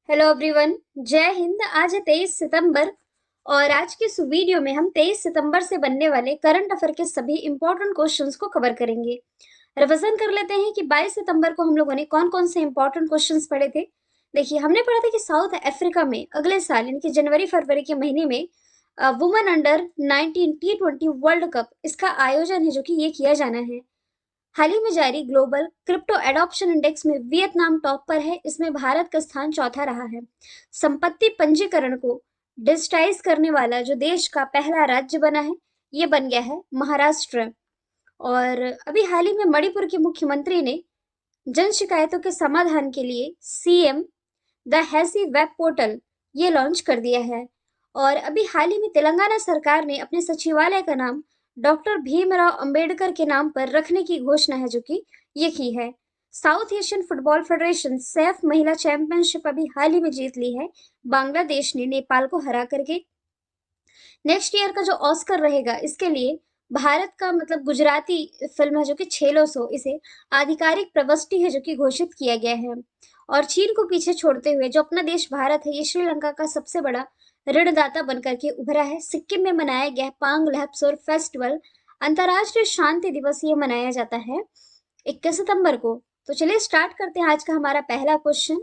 Hello everyone. जय हिंद। आज है 23 सितंबर और आज के इस वीडियो में हम 23 सितंबर से बनने वाले करंट अफेयर के सभी इंपॉर्टेंट क्वेश्चंस को कवर करेंगे। रिवीजन कर लेते हैं कि 22 सितंबर को हम लोगों ने कौन कौन से इंपॉर्टेंट क्वेश्चंस पढ़े थे। देखिए, हमने पढ़ा था कि साउथ अफ्रीका में अगले साल यानी कि जनवरी फरवरी के महीने में women under 19 T20 world cup इसका आयोजन है जो कि ये किया जाना है। हाल ही में जारी ग्लोबल क्रिप्टो एडॉप्शन इंडेक्स में वियतनाम टॉप पर है। इसमें भारत का स्थान चौथा रहा है। संपत्ति पंजीकरण को डिजिटाइज करने वाला जो देश का पहला राज्य बना है, ये बन गया है महाराष्ट्र। और अभी हाल ही में मणिपुर के मुख्यमंत्री ने जन शिकायतों के समाधान के लिए सीएम द हैसी वेब पोर्टल ये लॉन्च कर दिया है। और अभी हाल ही में तेलंगाना सरकार ने अपने सचिवालय का नाम डॉक्टर भीमराव अंबेडकर के नाम पर रखने की घोषणा है जो कि ये की है। South Asian football federation Saif महिला चैंपियनशिप अभी हाल ही में जीत ली है। बांग्लादेश ने नेपाल को हरा करके। नेक्स्ट ईयर का जो ऑस्कर रहेगा इसके लिए भारत का मतलब गुजराती फिल्म है जो कि छेलो सो, इसे आधिकारिक प्रविष्टि है जो कि घोषित किया गया है। और चीन को पीछे छोड़ते हुए जो अपना देश भारत है, ये श्रीलंका का सबसे बड़ा ऋणदाता बनकर के उभरा है। सिक्किम में मनाया गया पांग लहपसोर फेस्टिवल, अंतर्राष्ट्रीय शांति दिवस, ये मनाया जाता है 21 सितंबर को। तो चलिए स्टार्ट करते हैं आज का हमारा पहला क्वेश्चन।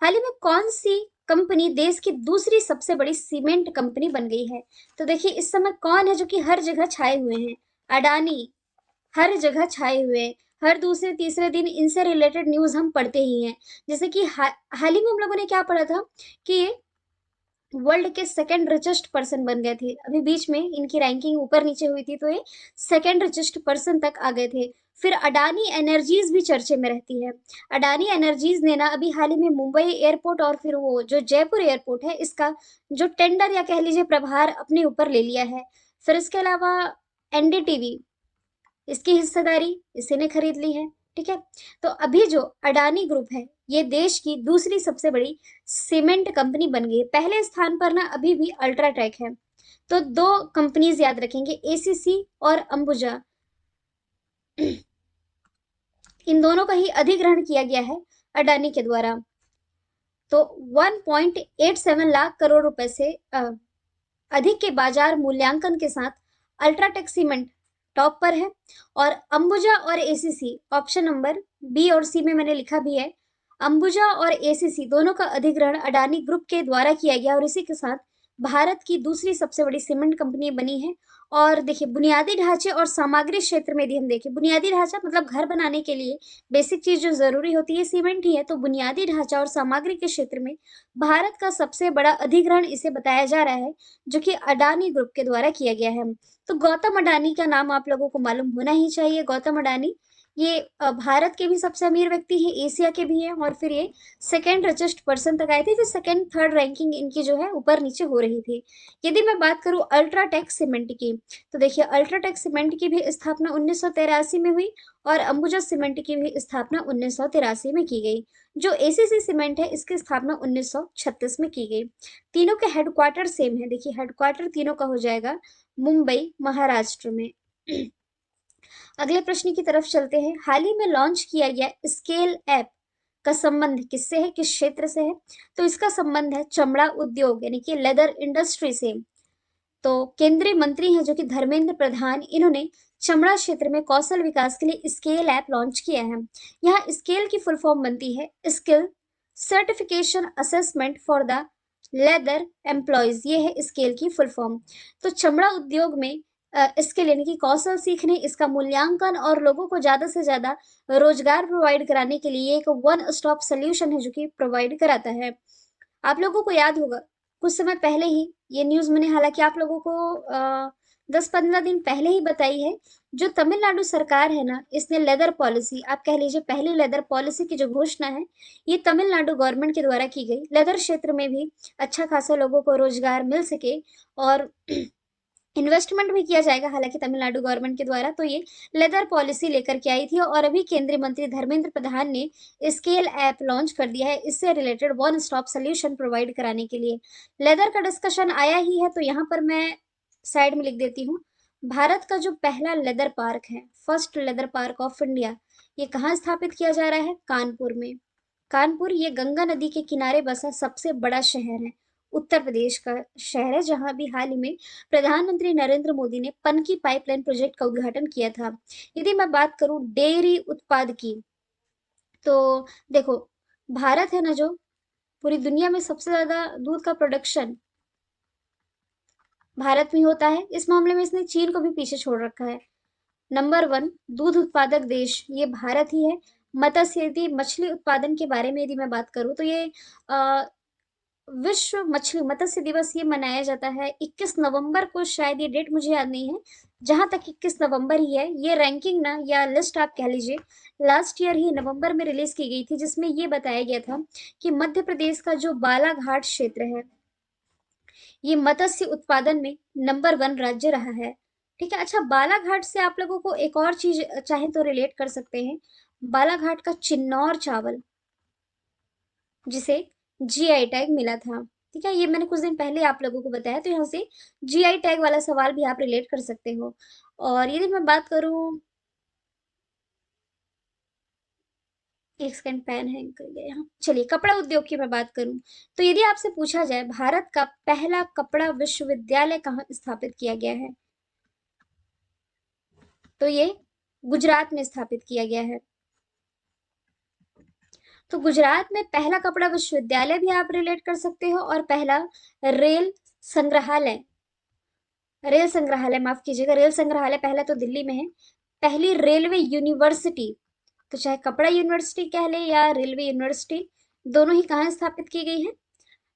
हाल ही में कौन सी कंपनी देश की दूसरी सबसे बड़ी सीमेंट कंपनी बन गई है? तो देखिए, इस समय कौन है जो कि हर जगह छाए हुए हैं? अडानी हर जगह छाए हुए हैं। हर दूसरे तीसरे दिन इनसे रिलेटेड न्यूज हम पढ़ते ही हैं। जैसे कि हाल ही में हम लोगों ने क्या पढ़ा था कि ये वर्ल्ड के सेकंड रिचेस्ट पर्सन बन गए थे। अभी बीच में इनकी रैंकिंग ऊपर नीचे हुई थी तो ये सेकंड रिचेस्ट पर्सन तक आ गए थे। फिर अडानी एनर्जीज भी चर्चे में रहती है। अडानी एनर्जीज ने ना अभी हाल ही में मुंबई एयरपोर्ट और फिर वो जो जयपुर एयरपोर्ट है इसका जो टेंडर या कह लीजिए प्रभार अपने ऊपर ले लिया है। फिर इसके अलावा एनडीटीवी, इसकी हिस्सेदारी इसी ने खरीद ली है। ठीक है। तो अभी जो अडानी ग्रुप है, ये देश की दूसरी सबसे बड़ी सीमेंट कंपनी बन गई है। पहले स्थान पर ना अभी भी अल्ट्राटेक है। तो दो कंपनीज याद रखेंगे, एसीसी और अंबुजा। इन दोनों का ही अधिग्रहण किया गया है अडानी के द्वारा। तो 1.87 लाख करोड़ रुपए से अधिक के बाजार मूल्यांकन के साथ अल्ट्राटेक सीमेंट टॉप पर है। और अंबुजा और एसीसी ऑप्शन नंबर बी और सी में मैंने लिखा भी है। अंबुजा और एसीसी दोनों का अधिग्रहण अडानी ग्रुप के द्वारा किया गया और इसी के साथ भारत की दूसरी सबसे बड़ी सीमेंट कंपनी बनी है। और देखिए, बुनियादी ढांचे और सामग्री क्षेत्र में यदि हम देखें, बुनियादी ढांचा मतलब घर बनाने के लिए बेसिक चीज जो जरूरी होती है सीमेंट ही है। तो बुनियादी ढांचा और सामग्री के क्षेत्र में भारत का सबसे बड़ा अधिग्रहण इसे बताया जा रहा है जो कि अडानी ग्रुप के द्वारा किया गया है। तो गौतम अडानी का नाम आप लोगों को मालूम होना ही चाहिए। गौतम अडानी ये भारत के भी सबसे अमीर व्यक्ति हैं, एशिया के भी हैं, और फिर ये सेकंड रिचेस्ट पर्सन तक आए थे। फिर सेकंड थर्ड रैंकिंग इनकी जो है ऊपर नीचे हो रही थी। यदि मैं बात करूं अल्ट्राटेक सीमेंट की, तो देखिए अल्ट्राटेक सीमेंट की भी स्थापना 1983 में हुई और अंबुजा सीमेंट की भी स्थापना 1983 में की गई। जो एसीसी सीमेंट है इसकी स्थापना 1936 में की गई। तीनों के हेडक्वार्टर सेम है। देखिए, हेडक्वार्टर तीनों का हो जाएगा मुंबई महाराष्ट्र में। अगले प्रश्न की तरफ चलते हैं। हाल ही में लॉन्च किया गया स्केल ऐप का संबंध किससे है, किस क्षेत्र से है? तो इसका संबंध है चमड़ा उद्योग यानी कि लेदर इंडस्ट्री से। तो केंद्रीय मंत्री हैं जो कि धर्मेंद्र प्रधान, इन्होंने चमड़ा क्षेत्र में कौशल विकास के लिए स्केल ऐप लॉन्च किया है। यहाँ स्केल की फुल फॉर्म बनती है skill certification assessment for the leather employees, ये है स्केल की फुल फॉर्म। तो चमड़ा उद्योग में स्किल यानी कि कौशल सीखने, इसका मूल्यांकन और लोगों को ज्यादा से ज्यादा रोजगार प्रोवाइड कराने के लिए एक वन स्टॉप सोल्यूशन है जो कि प्रोवाइड कराता है। आप लोगों को याद होगा कुछ समय पहले ही ये न्यूज मैंने हालांकि आप लोगों को 10-15 दिन पहले ही बताई है। जो तमिलनाडु सरकार है ना, इसने लेदर पॉलिसी, आप कह लीजिए पहली लेदर पॉलिसी की जो घोषणा है, ये तमिलनाडु गवर्नमेंट के द्वारा की गई। लेदर क्षेत्र में भी अच्छा खासा लोगों को रोजगार मिल सके और इन्वेस्टमेंट भी किया जाएगा हालांकि तमिलनाडु गवर्नमेंट के द्वारा। तो ये लेदर पॉलिसी लेकर के आई थी और अभी केंद्रीय मंत्री धर्मेंद्र प्रधान ने स्केल ऐप लॉन्च कर दिया है इससे related one stop solution provide कराने के लिए। लेदर का डिस्कशन आया ही है तो यहाँ पर मैं साइड में लिख देती हूँ। भारत का जो पहला लेदर पार्क है, first leather park of India, ये कहाँ स्थापित किया जा रहा है? कानपुर में। कानपुर ये गंगा नदी के किनारे बसा सबसे बड़ा शहर है, उत्तर प्रदेश का शहर है, जहां अभी हाल ही में प्रधानमंत्री नरेंद्र मोदी ने पनकी पाइपलाइन प्रोजेक्ट का उद्घाटन किया था। यदि मैं बात करूं डेयरी उत्पाद की, तो देखो, भारत है ना, जो पूरी दुनिया में सबसे ज्यादा दूध का प्रोडक्शन भारत में होता है। इस मामले में इसने चीन को भी पीछे छोड़ रखा है। नंबर वन दूध उत्पादक देश ये भारत ही है। मत्स्य यदि मछली उत्पादन के बारे में यदि मैं बात करूं, तो ये अ, विश्व मछली मत्स्य दिवस ये मनाया जाता है 21 नवंबर को, शायद ये डेट मुझे याद नहीं है, जहां तक 21 नवंबर ही है। ये रैंकिंग ना या लिस्ट आप कह लीजिए, लास्ट ईयर ही नवंबर में रिलीज की गई थी, जिसमें ये बताया गया था कि मध्य प्रदेश का जो बालाघाट क्षेत्र है, ये मत्स्य उत्पादन में नंबर वन राज्य रहा है। ठीक है। अच्छा, बालाघाट से आप लोगों को एक और चीज चाहे तो रिलेट कर सकते हैं, बालाघाट का चिन्नौर चावल, जिसे जीआई टैग मिला था। ठीक है, ये मैंने कुछ दिन पहले आप लोगों को बताया, तो यहाँ से जीआई टैग वाला सवाल भी आप रिलेट कर सकते हो। और यदि मैं बात करूं, एक सेकंड, पेन हैंग कर गया यहाँ, चलिए कपड़ा उद्योग की मैं बात करूं, तो यदि आपसे पूछा जाए भारत का पहला कपड़ा विश्वविद्यालय कहाँ स्थापित किया गया है, तो ये गुजरात में स्थापित किया गया है। तो गुजरात में पहला कपड़ा विश्वविद्यालय भी आप रिलेट कर सकते हो, और पहला रेल संग्रहालय, रेल संग्रहालय माफ कीजिएगा, रेल संग्रहालय पहला तो दिल्ली में है। पहली रेलवे यूनिवर्सिटी, तो चाहे कपड़ा यूनिवर्सिटी कह ले या रेलवे यूनिवर्सिटी, दोनों ही कहाँ स्थापित की गई है,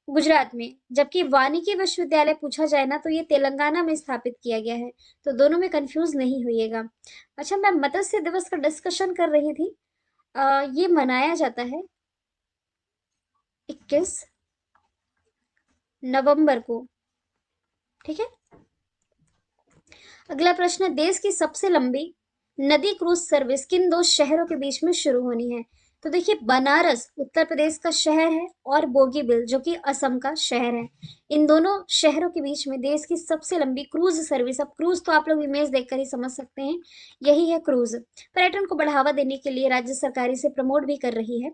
गुजरात में। जबकि वानिकी विश्वविद्यालय पूछा जाए ना, तो ये तेलंगाना में स्थापित किया गया है। तो दोनों में कंफ्यूज नहीं होइएगा। अच्छा, मैं मत्स्य दिवस का डिस्कशन कर रही थी। ये मनाया जाता है 21 नवंबर को। ठीक है। अगला प्रश्न है, देश की सबसे लंबी नदी क्रूज सर्विस किन दो शहरों के बीच में शुरू होनी है। तो देखिए, बनारस उत्तर प्रदेश का शहर है, और बोगीबिल जो कि असम का शहर है। इन दोनों शहरों के बीच में देश की सबसे लंबी क्रूज सर्विस, अब क्रूज तो आप लोग इमेज देखकर ही समझ सकते हैं, यही है क्रूज। पर्यटन को बढ़ावा देने के लिए राज्य सरकार इसे प्रमोट भी कर रही है,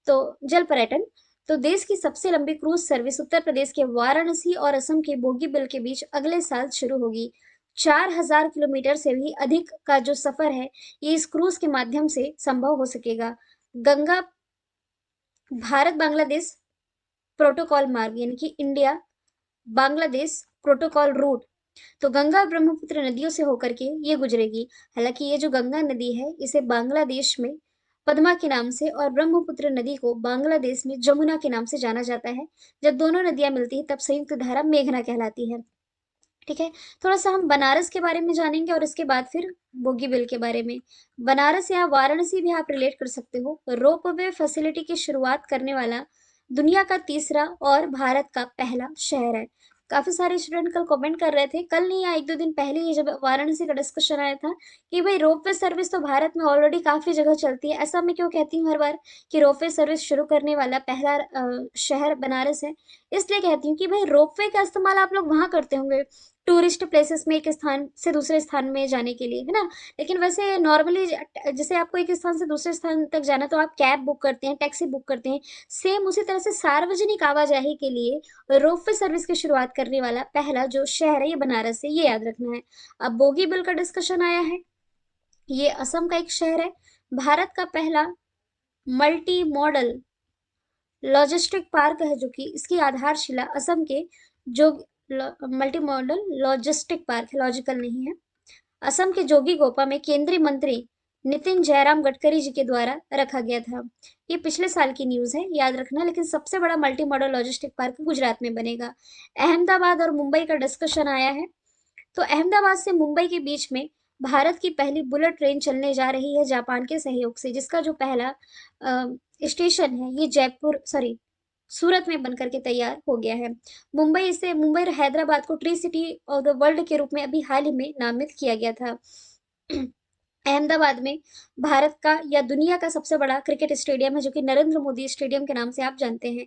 तो जल पर्यटन। तो देश की सबसे लंबी क्रूज सर्विस उत्तर प्रदेश के वाराणसी और असम के बोगीबिल के बीच अगले साल शुरू होगी। 4,000 किलोमीटर से भी अधिक का जो सफर है, ये इस क्रूज के माध्यम से संभव हो सकेगा। गंगा भारत बांग्लादेश प्रोटोकॉल मार्ग, यानी कि इंडिया बांग्लादेश प्रोटोकॉल रूट, तो गंगा और ब्रह्मपुत्र नदियों से होकर के ये गुजरेगी। हालांकि ये जो गंगा नदी है, इसे बांग्लादेश में पद्मा के नाम से और ब्रह्मपुत्र नदी को बांग्लादेश में जमुना के नाम से जाना जाता है। जब दोनों नदियां मिलती है, तब संयुक्त धारा मेघना कहलाती है। ठीक है। थोड़ा सा हम बनारस के बारे में जानेंगे, और इसके बाद फिर बोगीबिल के बारे में। बनारस या वाराणसी भी आप रिलेट कर सकते हो। रोपवे फैसिलिटी की शुरुआत करने वाला दुनिया का तीसरा और भारत का पहला शहर है। काफी सारे स्टूडेंट कल कमेंट कर रहे थे, कल नहीं या एक दो दिन पहले ही, जब वाराणसी का डिस्कशन आया था, कि भाई रोपवे सर्विस तो भारत में ऑलरेडी काफी जगह चलती है। ऐसा मैं क्यों कहती हूँ हर बार कि रोपवे सर्विस शुरू करने वाला पहला शहर बनारस है। इसलिए कहती हूँ कि भाई रोपवे का इस्तेमाल आप लोग वहां करते होंगे, टूरिस्ट प्लेसेस में एक स्थान से दूसरे स्थान में जाने के लिए, है ना। लेकिन वैसे नॉर्मली जैसे आपको एक स्थान से दूसरे स्थान तक जाना, तो आप कैब बुक करते हैं, टैक्सी बुक करते हैं। सेम उसी तरह से सार्वजनिक आवाजाही के लिए रोपवे सर्विस की शुरुआत करने वाला पहला जो शहर है, ये बनारस है, ये याद रखना है। अब बोगीबिल का डिस्कशन आया है, ये असम का एक शहर है। भारत का पहला मल्टी मॉडल लॉजिस्टिक पार्क है, जो कि इसकी आधारशिला असम के जो मल्टी मॉडल लॉजिस्टिक पार्क है, लॉजिकल नहीं है, असम के जोगीघोपा में केंद्रीय मंत्री नितिन जयराम गडकरी जी के द्वारा रखा गया था। ये पिछले साल की न्यूज है, याद रखना। लेकिन सबसे बड़ा multi modal logistic park Gujarat में बनेगा। अहमदाबाद और मुंबई का डिस्कशन आया है, तो अहमदाबाद से मुंबई के बीच में भारत की पहली बुलेट ट्रेन चलने जा रही है, जापान के सहयोग से, जिसका जो पहला स्टेशन है, ये जयपुर सॉरी सूरत में बनकर के तैयार हो गया है। मुंबई और हैदराबाद को tree city of the world के रूप में अभी हाल ही में नामित किया गया था। अहमदाबाद में भारत का या दुनिया का सबसे बड़ा क्रिकेट स्टेडियम है, जो कि नरेंद्र मोदी स्टेडियम के नाम से आप जानते हैं।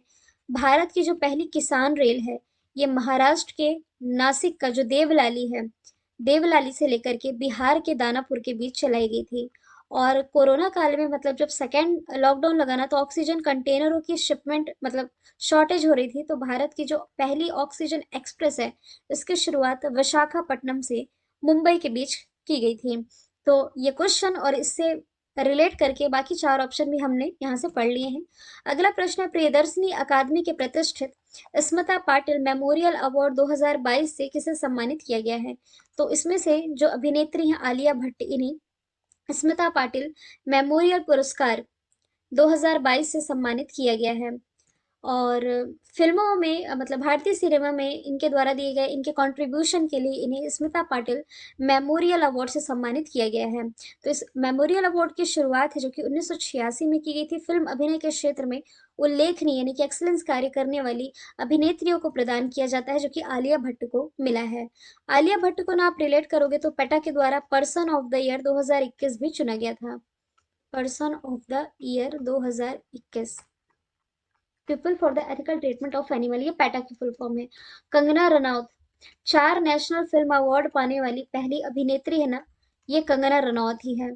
भारत की जो पहली किसान रेल है, ये महाराष्ट्र के नासिक का जो देवलाली है, देवलाली से लेकर के बिहार के दानापुर के बीच चलाई गई थी। और कोरोना काल में मतलब जब सेकेंड लॉकडाउन लगा ना, तो ऑक्सीजन कंटेनरों की शिपमेंट मतलब शॉर्टेज हो रही थी, तो भारत की जो पहली ऑक्सीजन एक्सप्रेस है, इसकी शुरुआत विशाखापट्टनम से मुंबई के बीच की गई थी। तो ये क्वेश्चन और इससे रिलेट करके बाकी चार ऑप्शन भी हमने यहाँ से पढ़ लिए हैं। अगला प्रश्न है, प्रियदर्शनी अकादमी के प्रतिष्ठित स्मिता पाटिल मेमोरियल अवार्ड 2022 से किसे सम्मानित किया गया है? तो इसमें से जो अभिनेत्री हैं आलिया भट्ट, इन्हीं स्मिता पाटिल मेमोरियल पुरस्कार 2022 से सम्मानित किया गया है। और फिल्मों में मतलब भारतीय सिनेमा में इनके द्वारा दिए गए इनके कंट्रीब्यूशन के लिए इन्हें स्मिता पाटिल मेमोरियल अवार्ड से सम्मानित किया गया है। तो इस मेमोरियल अवार्ड की शुरुआत है जो कि 1986 में की गई थी, फिल्म अभिनय के क्षेत्र में उल्लेखनीय यानी कि एक्सीलेंस कार्य करने वाली अभिनेत्रियों को प्रदान किया जाता है, जो कि आलिया भट्ट को मिला है। आलिया भट्ट को ना आप रिलेट करोगे तो पेटा के द्वारा पर्सन ऑफ द ईयर 2021 भी चुना गया था। Person of the year 2021, people for the ethical treatment of animal, ये पैटा की फुल फॉर्म है। Kangana Ranaut 4 national film award पाने वाली पहली अभिनेत्री है ना, ये कंगना रनौत ही है।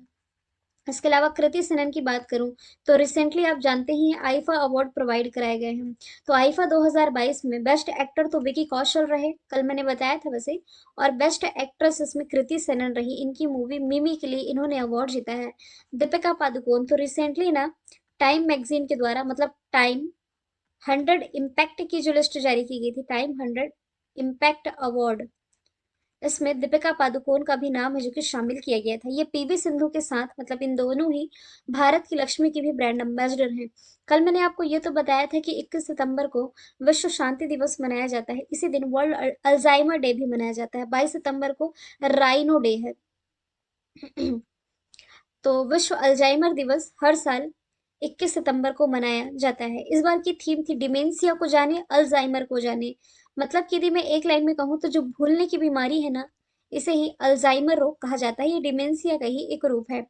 इसके अलावा कृति सेनन की बात करूं तो रिसेंटली आप जानते ही हैं आईफा अवार्ड प्रोवाइड कराए गए हैं। तो आईफा 2022 में बेस्ट एक्टर तो विकी कौशल रहे, कल मैंने बताया था वैसे, और बेस्ट एक्ट्रेस इसमें कृति सेनन रही। इनकी मूवी मिमी के लिए इन्होंने अवार्ड जीता है। दीपिका पादुकोण तो रिसेंटली ना टाइम मैगजीन के द्वारा मतलब टाइम 100 इम्पैक्ट की जो लिस्ट जारी की गई थी, टाइम 100 इम्पैक्ट अवार्ड, इसमें दीपिका पादुकोण का भी नाम है जो कि शामिल किया गया था। ये पीवी सिंधु के साथ मतलब इन दोनों ही भारत की लक्ष्मी की भी ब्रांड एम्बेसडर हैं। कल मैंने आपको ये तो बताया था कि 21 सितंबर को विश्व शांति दिवस मनाया जाता है, इसी दिन वर्ल्ड अल्जाइमर डे भी मनाया जाता है। 22 सितंबर को राइनो डे है। तो विश्व अल्जाइमर दिवस हर साल 21 सितंबर को मनाया जाता है। इस बार की थीम थी डिमेंशिया को जाने, अल्जाइमर को जाने। मतलब कि यदि मैं एक लाइन में कहूँ तो जो भूलने की बीमारी है ना, इसे ही अल्जाइमर रोग कहा जाता है। ये डिमेंशिया का ही एक रूप है।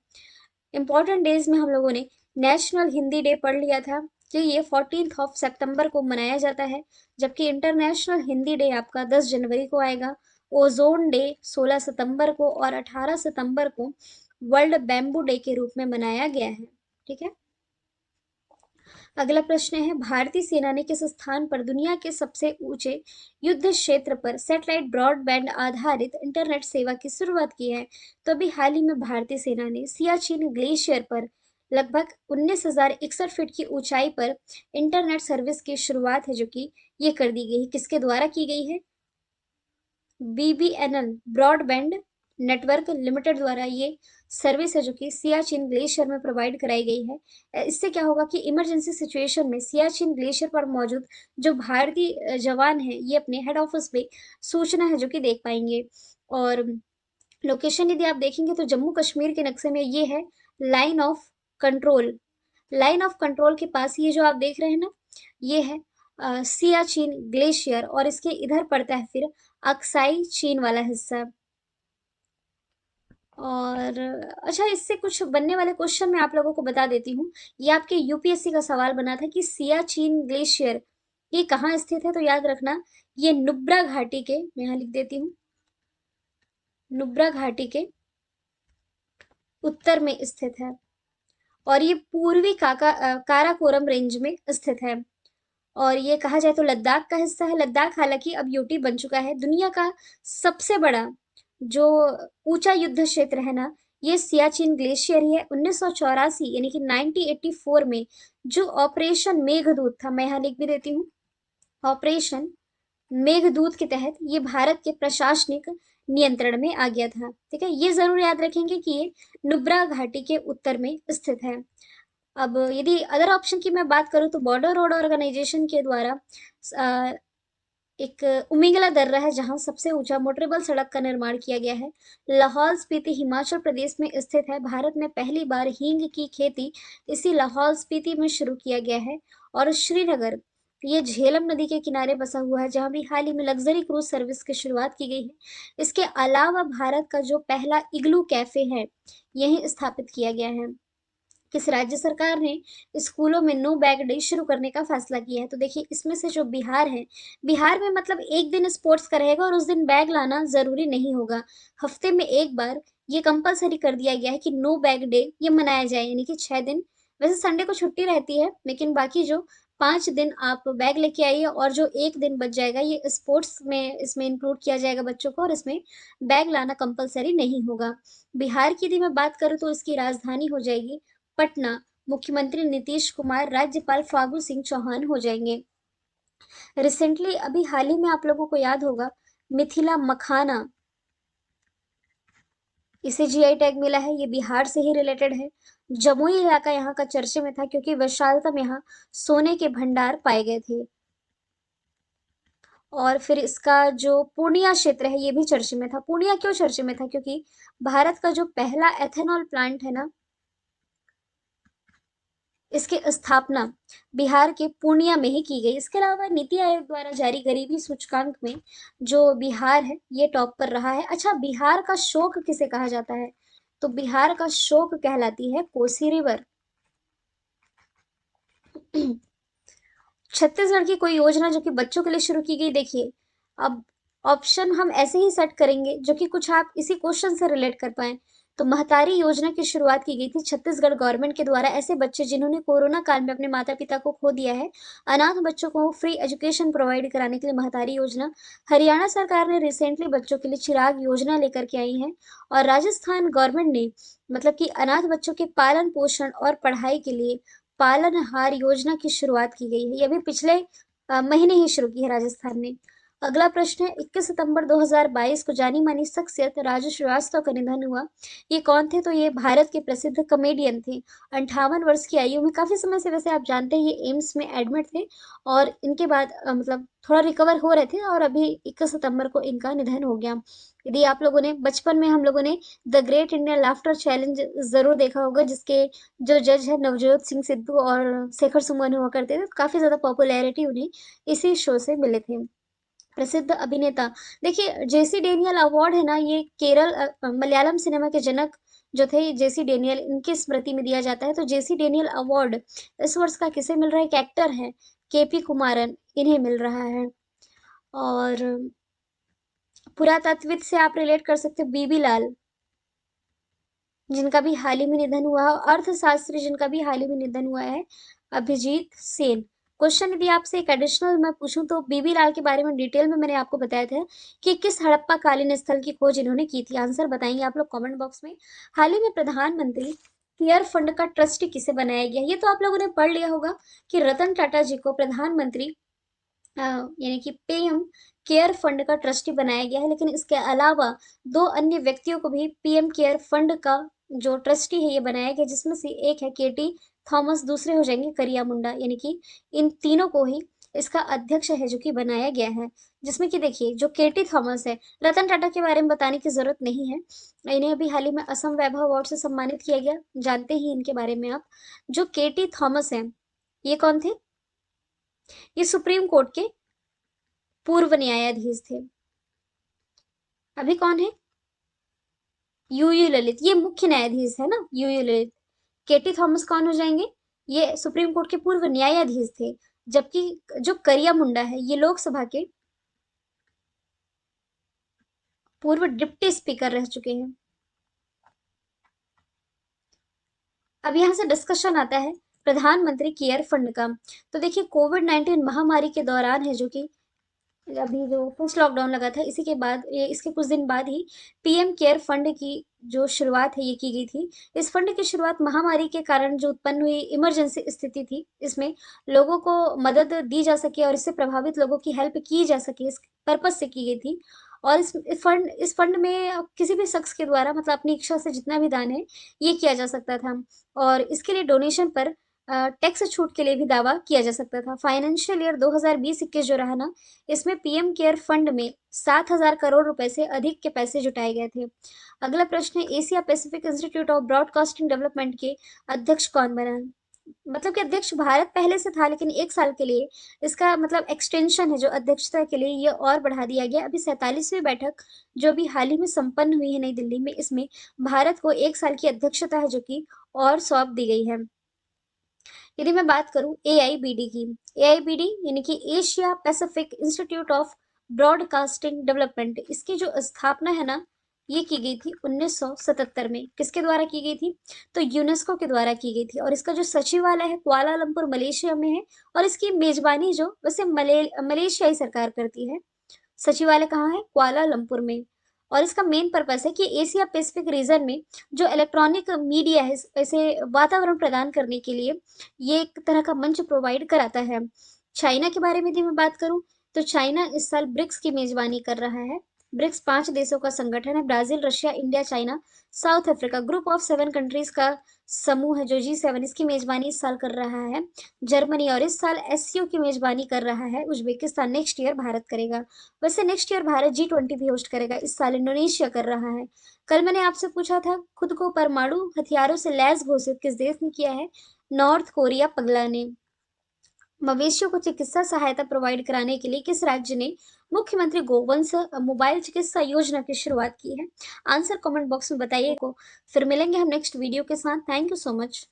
इंपॉर्टेंट डेज में हम लोगों ने नेशनल हिंदी डे पढ़ लिया था कि ये 14 ऑफ सितंबर को मनाया जाता है, जबकि इंटरनेशनल हिंदी डे आपका 10 जनवरी को आएगा। ओजोन डे 16 सितंबर को और 18 सितंबर को वर्ल्ड बैम्बू डे के रूप में मनाया गया है। ठीक है। अगला प्रश्न है, भारतीय सेना ने किस स्थान पर दुनिया के सबसे ऊंचे युद्ध क्षेत्र पर सैटेलाइट ब्रॉडबैंड आधारित इंटरनेट सेवा की शुरुआत की है? तो अभी हाल ही में भारतीय सेना ने सियाचिन ग्लेशियर पर लगभग 19,061 फीट की ऊंचाई पर इंटरनेट सर्विस की शुरुआत है, जो कि ये कर दी गई है। किसके द्वारा की गई है? बीबीएनएल ब्रॉडबैंड नेटवर्क लिमिटेड द्वारा ये सर्विस है जो कि सियाचिन ग्लेशियर में प्रोवाइड कराई गई है। इससे क्या होगा कि इमरजेंसी सिचुएशन में सियाचिन ग्लेशियर पर मौजूद जो भारतीय जवान हैं, ये अपने हेड ऑफिस पे सूचना है जो कि देख पाएंगे। और लोकेशन यदि आप देखेंगे तो जम्मू कश्मीर के नक्शे में ये है line of control. Line of control के पास ये जो आप देख रहे हैं ना, ये है सियाचिन ग्लेशियर, और इसके इधर पड़ता है फिर अक्साई चीन वाला हिस्सा। और अच्छा, इससे कुछ बनने वाले क्वेश्चन मैं आप लोगों को बता देती हूँ। ये आपके यूपीएससी का सवाल बना था कि सियाचिन ग्लेशियर ये कहाँ स्थित है, तो याद रखना ये नुब्रा घाटी के, मैं यहाँ लिख देती हूँ, नुब्रा घाटी के उत्तर में स्थित है। और ये पूर्वी काराकोरम रेंज में स्थित है। और ये कहा जाए तो लद्दाख का हिस्सा है। लद्दाख हालांकि अब यूटी बन चुका है। दुनिया का सबसे बड़ा जो ऊंचा युद्ध क्षेत्र है ना, ये सियाचिन ग्लेशियर ही है। 1984 यानी कि 1984 में जो ऑपरेशन मेघदूत था, मैं यहाँ लिख भी देती हूँ, ऑपरेशन मेघदूत के तहत ये भारत के प्रशासनिक नियंत्रण में आ गया था। ठीक है, ये जरूर याद रखेंगे कि ये नुब्रा घाटी के उत्तर में स्थित है। अब यदि अदर ऑप्शन की मैं बात करूं तो बॉर्डर रोड ऑर्गेनाइजेशन के द्वारा अ, एक उमिंगला दर्रा है जहां सबसे ऊंचा मोटरेबल सड़क का निर्माण किया गया है। लाहौल स्पीति हिमाचल प्रदेश में स्थित है। भारत में पहली बार हींग की खेती इसी लाहौल स्पीति में शुरू किया गया है। और श्रीनगर ये झेलम नदी के किनारे बसा हुआ है, जहां भी हाल ही में लग्जरी क्रूज सर्विस की शुरुआत की गई है। इसके अलावा भारत का जो पहला इग्लू कैफे है, यही स्थापित किया गया है। किस राज्य सरकार ने स्कूलों में नो बैग डे शुरू करने का फैसला किया है? तो देखिए, इसमें से जो बिहार है, बिहार में मतलब एक दिन स्पोर्ट्स का रहेगा और उस दिन बैग लाना जरूरी नहीं होगा। हफ्ते में एक बार ये कंपलसरी कर दिया गया है कि नो बैग डे ये मनाया जाए, यानी कि 6 दिन। वैसे संडे को छुट्टी रहती है, लेकिन बाकी जो 5 दिन आप बैग लेके आइए, और जो 1 दिन बच जाएगा ये स्पोर्ट्स में इसमें इंक्लूड किया जाएगा बच्चों को, और इसमें बैग लाना कंपलसरी नहीं होगा। बिहार की यदि मैं बात करूँ तो इसकी राजधानी हो जाएगी पटना। मुख्यमंत्री नीतीश कुमार, राज्यपाल फागू सिंह चौहान हो जाएंगे। रिसेंटली अभी हाल ही में आप लोगों को याद होगा, मिथिला मखाना, इसे जीआई टैग मिला है। ये बिहार से ही रिलेटेड है। जमुई इलाका यहाँ का चर्चे में था क्योंकि विशालतम यहाँ सोने के भंडार पाए गए थे। और फिर इसका जो पूर्णिया क्षेत्र है ये भी चर्चे में था। पूर्णिया क्यों चर्चे में था? क्योंकि भारत का जो पहला एथेनॉल प्लांट है ना, इसकी स्थापना बिहार के पूर्णिया में ही की गई। इसके अलावा नीति आयोग द्वारा जारी गरीबी सूचकांक में जो बिहार है ये टॉप पर रहा है। अच्छा, बिहार का शोक किसे कहा जाता है? तो बिहार का शोक कहलाती है कोसी रिवर। छत्तीसगढ़ की कोई योजना जो कि बच्चों के लिए शुरू की गई, देखिए अब ऑप्शन हम ऐसे ही सेट करेंगे जो कि कुछ आप इसी क्वेश्चन से रिलेट कर पाए। तो महतारी योजना की शुरुआत की गई थी छत्तीसगढ़ गवर्नमेंट के द्वारा। ऐसे बच्चे जिन्होंने कोरोना काल में अपने माता पिता को खो दिया है, अनाथ बच्चों को फ्री एजुकेशन प्रोवाइड कराने के लिए महतारी योजना। हरियाणा सरकार ने रिसेंटली बच्चों के लिए चिराग योजना लेकर के आई है। और राजस्थान गवर्नमेंट ने मतलब कि अनाथ बच्चों के पालन पोषण और पढ़ाई के लिए पालनहार योजना की शुरुआत की गई है। ये अभी पिछले महीने ही शुरू की है राजस्थान ने। अगला प्रश्न है, 21 सितंबर 2022 को जानी मानी शख्सियत राजू श्रीवास्तव का निधन हुआ। ये कौन थे? तो ये भारत के प्रसिद्ध कॉमेडियन थे। 58 वर्ष की आयु में, काफी समय से वैसे आप जानते हैं ये एम्स में एडमिट थे, और इनके बाद मतलब थोड़ा रिकवर हो रहे थे, और अभी 21 सितंबर को इनका निधन हो गया। यदि आप लोगों ने बचपन में, हम लोगों ने the great Indian laughter challenge जरूर देखा होगा, जिसके जो जज है नवजोत सिंह सिद्धू और शेखर सुमन हुआ करते थे, तो काफी ज्यादा पॉपुलैरिटी उन्हें इसी शो से मिले थे। प्रसिद्ध अभिनेता, देखिए जेसी डेनियल अवार्ड है ना, ये केरल मलयालम सिनेमा के जनक जो थे जेसी डेनियल, इनकी स्मृति में दिया जाता है। तो जेसी डेनियल अवार्ड इस वर्ष का किसे मिल रहा है? एक एक्टर है केपी कुमारन, इन्हें मिल रहा है। और पुरातत्विद से आप रिलेट कर सकते हो बीबी लाल, जिनका भी हाल ही में निधन हुआ है। अर्थशास्त्री जिनका भी हाल ही में निधन हुआ है, अभिजीत सेन। क्वेश्चन यदि आपसे एक एडिशनल मैं पूछूं तो बीबी लाल के बारे में डिटेल में मैंने आपको बताया था कि किस हड़प्पा कालीन स्थल की खोज इन्होंने की थी। आंसर बताएंगे आप लोग कमेंट बॉक्स में। हाल ही में प्रधानमंत्री केयर फंड का ट्रस्टी किसे बनाया गया? ये तो आप लोगों ने पढ़ लिया होगा कि रतन टाटा जी को प्रधानमंत्री यानी कि पीएम केयर फंड का ट्रस्टी बनाया गया है। लेकिन इसके अलावा दो अन्य व्यक्तियों को भी पीएम केयर फंड का जो ट्रस्टी है ये बनाया गया, जिसमें से एक है केटी थॉमस, दूसरे हो जाएंगे करिया मुंडा, यानी कि इन तीनों को ही इसका अध्यक्ष है जो कि बनाया गया है। जिसमें कि देखिए जो केटी थॉमस है, रतन टाटा के बारे में बताने की जरूरत नहीं है, इन्हें अभी हाल ही में असम वैभव अवार्ड से सम्मानित किया गया, जानते ही इनके बारे में आप। जो केटी थॉमस है, ये कौन थे? ये सुप्रीम कोर्ट के पूर्व न्यायाधीश थे। अभी कौन है? यूयू ललित, ये मुख्य न्यायाधीश है ना, यूयू ललित। केटी थॉमस कौन हो जाएंगे? ये सुप्रीम कोर्ट के पूर्व न्यायाधीश थे। जबकि जो करिया मुंडा है ये लोकसभा के पूर्व डिप्टी स्पीकर रह चुके हैं। अब यहाँ से डिस्कशन आता है प्रधानमंत्री केयर फंड का। तो देखिए कोविड-19 महामारी के दौरान है, जो कि अभी जो फर्स्ट लॉकडाउन लगा था इसी के बाद, ये इसके कुछ दिन बाद ही पीएम केयर फंड की जो शुरुआत है ये की गई थी। इस फंड की शुरुआत महामारी के कारण जो उत्पन्न हुई इमरजेंसी स्थिति थी, इसमें लोगों को मदद दी जा सके और इससे प्रभावित लोगों की हेल्प की जा सके, इस पर्पज से की गई थी। और इस फंड में किसी भी शख्स के द्वारा मतलब अपनी इच्छा से जितना भी दान है ये किया जा सकता था। और इसके लिए डोनेशन पर टैक्स छूट के लिए भी दावा किया जा सकता था। फाइनेंशियल ईयर 2020-21 जो रहा ना, इसमें पीएम केयर फंड में 7,000 करोड़ रुपए से अधिक के पैसे जुटाए गए थे। अगला प्रश्न है, Asia Pacific institute of broadcasting development के अध्यक्ष कौन बना? मतलब कि अध्यक्ष भारत पहले से था, लेकिन 1 साल के लिए इसका मतलब एक्सटेंशन है जो अध्यक्षता के लिए, ये और बढ़ा दिया गया। अभी 47वीं बैठक जो अभी हाल ही में संपन्न हुई है नई दिल्ली में, इसमें भारत को 1 साल की अध्यक्षता है जो कि और सौंप दी गई है। यदि मैं बात करूं एआईबीडी की, एआईबीडी यानी कि Asia Pacific institute of broadcasting development, इसकी जो स्थापना है ना ये की गई थी 1977 में। किसके द्वारा की गई थी? तो यूनेस्को के द्वारा की गई थी। और इसका जो सचिवालय है कुआलालंपुर मलेशिया में है, और इसकी मेजबानी जो वैसे मलेशियाई सरकार करती है। सचिवालय कहाँ है? कुआलालंपुर में। और इसका मेन पर्पस है कि एशिया पैसिफिक रीजन में जो इलेक्ट्रॉनिक मीडिया है इसे वातावरण प्रदान करने के लिए ये एक तरह का मंच प्रोवाइड कराता है। चाइना के बारे में यदि मैं बात करूं, तो चाइना इस साल ब्रिक्स की मेजबानी कर रहा है। ब्रिक्स 5 देशों का संगठन है। Brazil, Russia, India, China, south Africa, group of 7 countries का समूह है जो G7, इसकी मेजबानी इस साल कर रहा है। जर्मनी, और इस साल SCO की मेजबानी कर रहा है उज्बेकिस्तान। नेक्स्ट ईयर भारत करेगा। वैसे नेक्स्ट ईयर भारत G20 भी होस्ट करेगा। इस साल इंडोनेशिया कर रहा है। कल मैंने आपसे पूछा था खुद को परमाणु हथियारों से लैस घोषित किस देश ने किया है? नॉर्थ कोरिया पगला ने। मवेशियों को चिकित्सा सहायता प्रोवाइड कराने के लिए किस राज्य ने मुख्यमंत्री गोवंश मोबाइल चिकित्सा योजना की शुरुआत की है? आंसर कमेंट बॉक्स में बताइए को। फिर मिलेंगे हम नेक्स्ट वीडियो के साथ। Thank you so much.